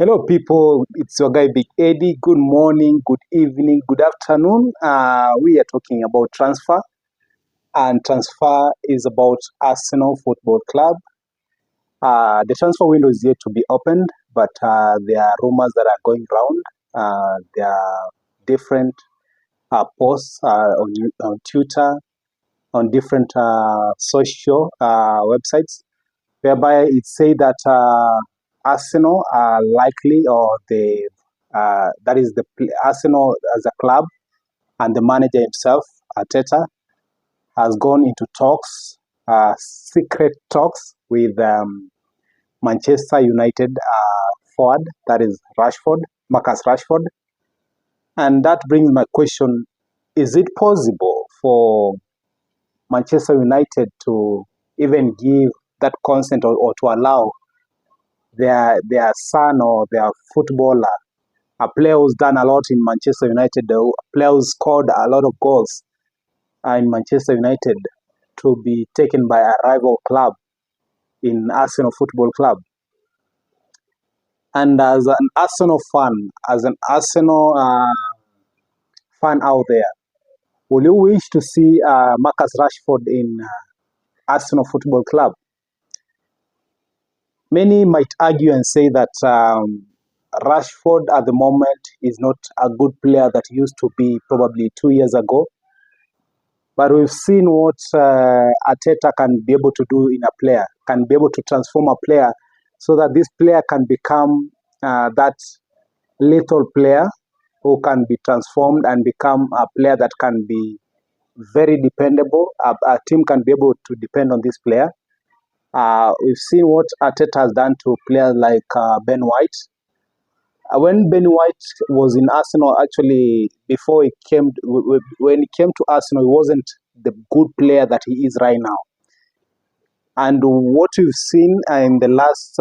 Hello, people. It's your guy Big Eddie. Good morning, good evening, good afternoon. We are talking about transfer, and transfer is about Arsenal Football Club. The transfer window is yet to be opened, but there are rumors that are going around. There are different posts on Twitter, on different social websites, whereby it say that Arsenal are likely, or that is Arsenal as a club and the manager himself, Arteta, has gone into talks, secret talks with Manchester United forward, that is Marcus Rashford. And that brings my question, is it possible for Manchester United to even give that consent, or to allow their son or their footballer, a player who's done a lot in Manchester United, a player who's scored a lot of goals in Manchester United, to be taken by a rival club in Arsenal Football Club? And as an Arsenal fan out there, will you wish to see Marcus Rashford in Arsenal Football Club? Many might argue and say that Rushford at the moment is not a good player that he used to be probably 2 years ago. But we've seen what Arteta can be able to do in a player, can be able to transform a player so that this player can become that little player who can be transformed and become a player that can be very dependable. A team can be able to depend on this player. We've seen what Arteta has done to players like Ben White. When Ben White was in Arsenal, actually, when he came to Arsenal, he wasn't the good player that he is right now. And what we've seen in the last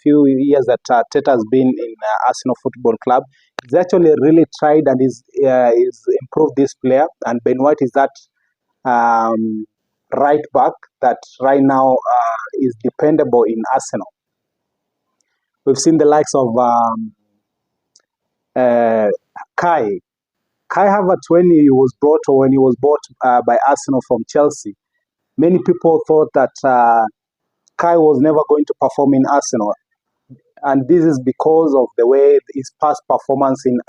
few years that Arteta has been in Arsenal Football Club, he's actually really tried and is improved this player. And Ben White is that right back that right now is dependable in Arsenal. We've seen the likes of Kai Havertz, when he was bought by Arsenal from Chelsea. Many people thought that Kai was never going to perform in Arsenal, and this is because of the way his past performance in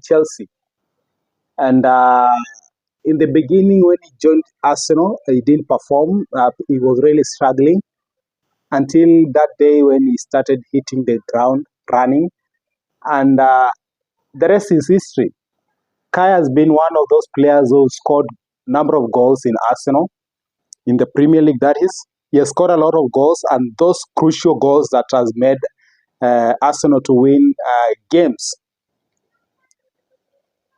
Chelsea. And in the beginning, when he joined Arsenal, he didn't perform. He was really struggling until that day when he started hitting the ground running, and the rest is history. Kai has been one of those players who scored a number of goals in Arsenal, in the Premier League, that is. He has scored a lot of goals, and those crucial goals that has made Arsenal to win games.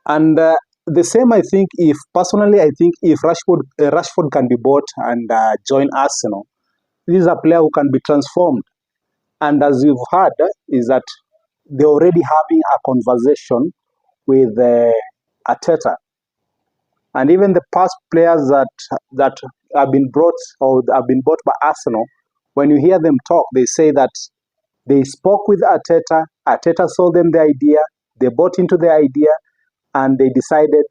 And the same, I think, if Rashford can be bought and join Arsenal, this is a player who can be transformed. And as you've heard, is that they're already having a conversation with Arteta. And even the past players that have been brought by Arsenal, when you hear them talk, they say that they spoke with Arteta, Arteta sold them the idea, they bought into the idea, and they decided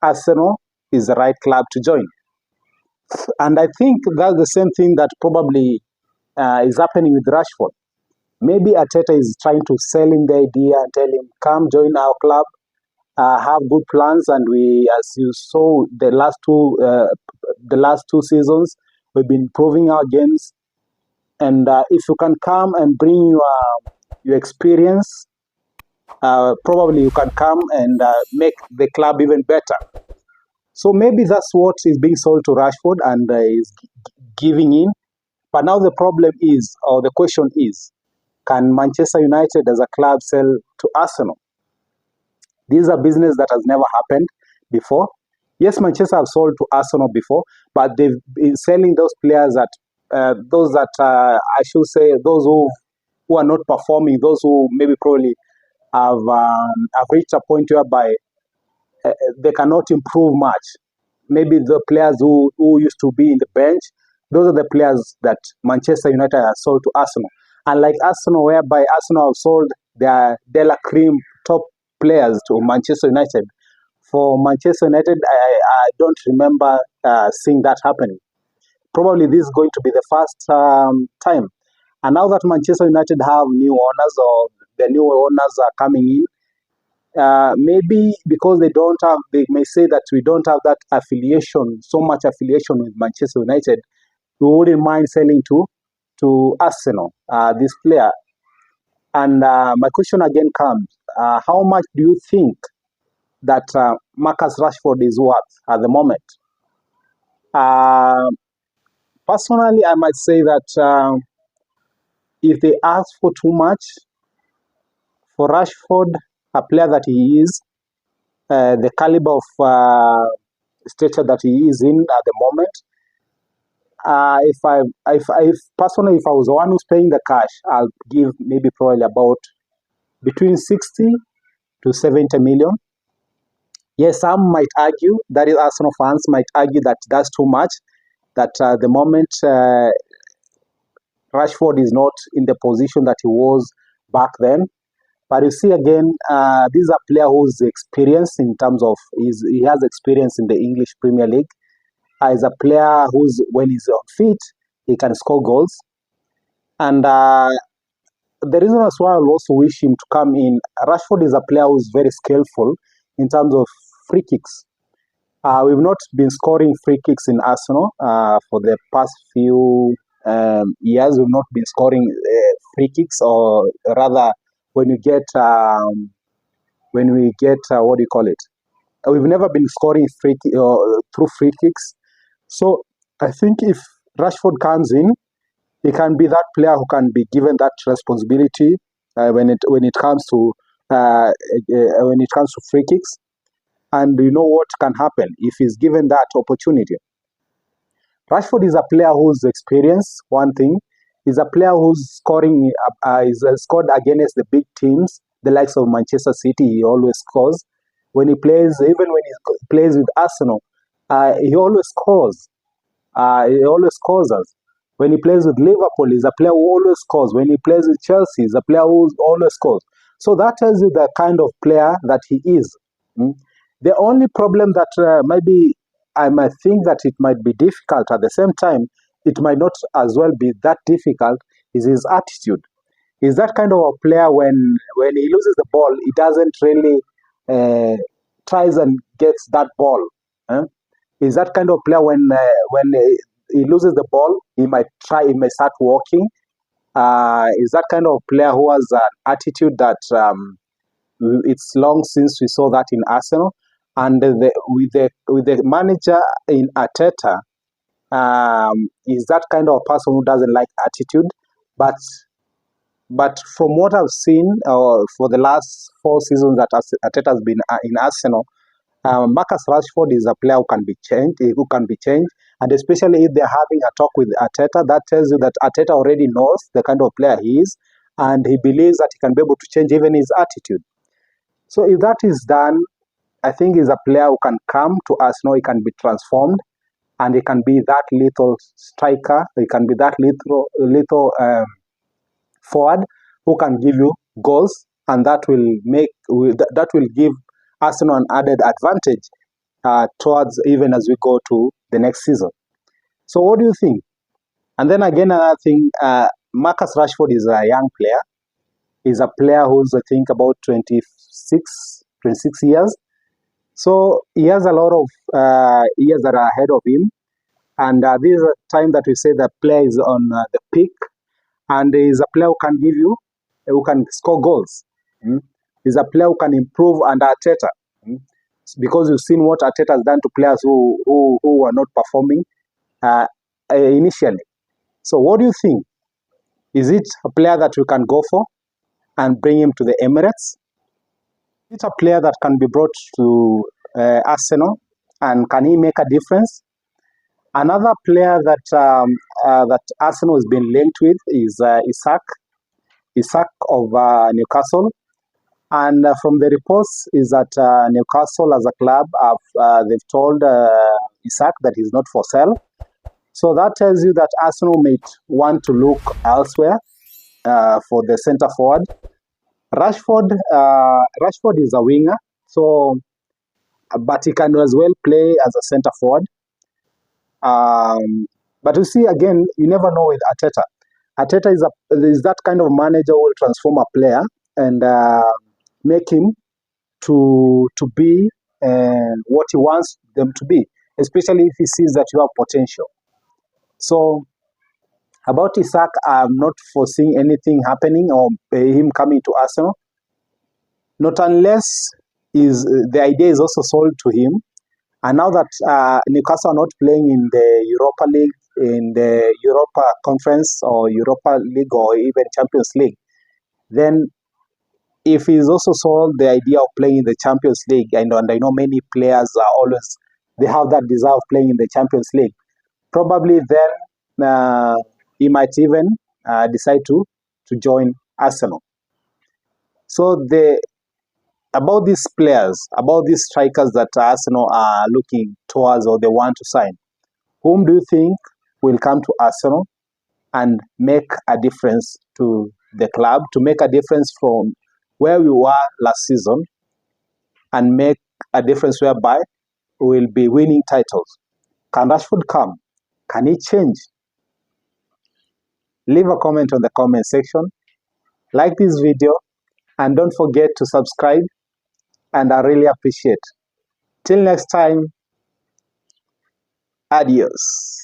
Arsenal is the right club to join. And I think that's the same thing that probably is happening with Rashford. Maybe Arteta is trying to sell him the idea and tell him, come join our club, have good plans, and we, as you saw the last two seasons, we've been improving our games. And if you can come and bring your experience, probably you can come and make the club even better. So maybe that's what is being sold to Rashford, and is giving in. But now the problem is, or the question is, can Manchester United as a club sell to Arsenal? This is a business that has never happened before. Yes, Manchester have sold to Arsenal before, but they've been selling those players those who are not performing, those who maybe probably have reached a point whereby they cannot improve much. Maybe the players who used to be in the bench, those are the players that Manchester United has sold to Arsenal. Unlike Arsenal, whereby Arsenal have sold their De La Cream top players to Manchester United. For Manchester United, I don't remember seeing that happening. Probably this is going to be the first time. And now that Manchester United have new owners, or the new owners are coming in, maybe because they may say that we don't have that affiliation, so much affiliation with Manchester United, we wouldn't mind selling to Arsenal, this player. And my question again comes, how much do you think that Marcus Rashford is worth at the moment? Uh, Personally, I might say that if they ask for too much for Rashford, a player that he is, the caliber of stature that he is in at the moment, if personally, if I was the one who's paying the cash, I'll give maybe probably about between 60 to 70 million. Yes, some might argue, that is, Arsenal fans might argue that that's too much, that the moment Rashford is not in the position that he was back then. But you see again, this is a player who's experienced in terms of, he has experience in the English Premier League. Is a player who's, when he's on fit, he can score goals. And the reason as why I also wish him to come in, Rashford is a player who's very skillful in terms of free kicks. We've not been scoring free kicks in Arsenal for the past few years. We've not been scoring free kicks, or rather, when we get what do you call it? We've never been scoring through free kicks. So I think if Rashford comes in, he can be that player who can be given that responsibility when it comes to free kicks. And you know what can happen if he's given that opportunity. Rashford is a player who's experienced. One thing, is a player who's scoring. Is scored against the big teams, the likes of Manchester City. He always scores when he plays. Even when he plays with Arsenal, he always scores. He always scores us. When he plays with Liverpool, he's a player who always scores. When he plays with Chelsea, he's a player who always scores. So that tells you the kind of player that he is. The only problem that maybe I might think that it might be difficult, at the same time, it might not as well be that difficult, is his attitude. He's that kind of a player when he loses the ball, he doesn't really tries and gets that ball. He's that kind of player when he loses the ball, he might start walking. He's that kind of player who has an attitude that it's long since we saw that in Arsenal. And with the manager in Arteta, is that kind of person who doesn't like attitude. But from what I've seen for the last 4 seasons that Arteta has been in Arsenal, Marcus Rashford is a player who can be changed, and especially if they're having a talk with Arteta, that tells you that Arteta already knows the kind of player he is, and he believes that he can be able to change even his attitude. So if that is done, I think he's a player who can come to Arsenal, he can be transformed, and he can be that little striker, he can be that little forward who can give you goals, and that will give Arsenal an added advantage towards even as we go to the next season. So what do you think? And then again, another thing, Marcus Rashford is a young player. He's a player who's, I think, about 26 years. So he has a lot of years that are ahead of him. And this is a time that we say the player is on the peak. And he's a player who can score goals. He's a player who can improve under Arteta. Because you've seen what Arteta has done to players who are not performing initially. So what do you think? Is it a player that we can go for and bring him to the Emirates? Is it a player that can be brought to Arsenal, and can he make a difference? Another player that Arsenal has been linked with is Isak of Newcastle. And from the reports is that Newcastle as a club, they've told Isak that he's not for sale. So that tells you that Arsenal may want to look elsewhere for the centre forward. Rushford is a winger, so but he can as well play as a centre forward. But you see, again, you never know with Arteta. Arteta is that kind of manager who will transform a player and make him to be what he wants them to be, especially if he sees that you have potential. So about Isaac, I'm not foreseeing anything happening or him coming to Arsenal, not unless the idea is also sold to him. And now that Newcastle are not playing in the Europa League, in the Europa Conference or Europa League or even Champions League, then if he's also sold the idea of playing in the Champions League, and I know many players are always, they have that desire of playing in the Champions League, probably then he might even decide to join Arsenal. So about these players, about these strikers that Arsenal are looking towards or they want to sign, whom do you think will come to Arsenal and make a difference to the club, to make a difference from where we were last season and make a difference whereby we will be winning titles? Can Rashford come? Can he change? Leave a comment on the comment section, like this video, and don't forget to subscribe, and I really appreciate. Till next time, adios.